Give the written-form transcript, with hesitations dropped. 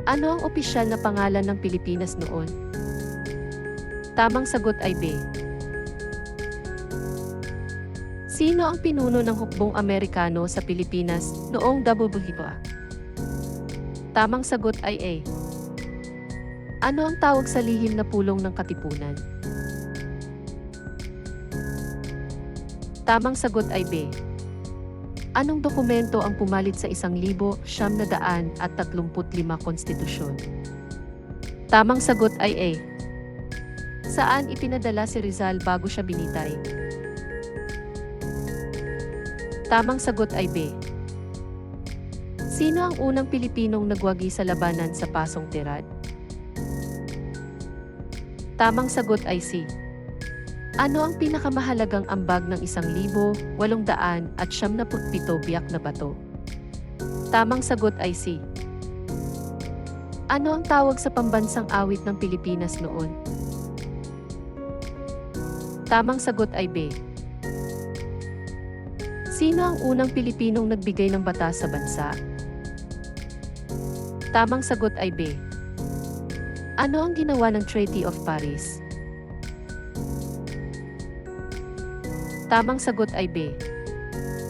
Ano ang opisyal na pangalan ng Pilipinas noon? Tamang sagot ay B. Sino ang pinuno ng hukbong Amerikano sa Pilipinas noong WBA? Tamang sagot ay A. Ano ang tawag sa lihim na pulong ng Katipunan? Tamang sagot ay B. Anong dokumento ang pumalit sa 1,935 konstitusyon? Tamang sagot ay A. Saan ipinadala si Rizal bago siya binitay? Tamang sagot ay B. Sino ang unang Pilipinong nagwagi sa labanan sa Pasong Tirad? Tamang sagot ay C. Ano ang pinakamahalagang ambag ng 1,877 biyak na bato? Tamang sagot ay C. Ano ang tawag sa pambansang awit ng Pilipinas noon? Tamang sagot ay B. Sino ang unang Pilipinong nagbigay ng batas sa bansa? Tamang sagot ay B. Ano ang ginawa ng Treaty of Paris? Tamang sagot ay B.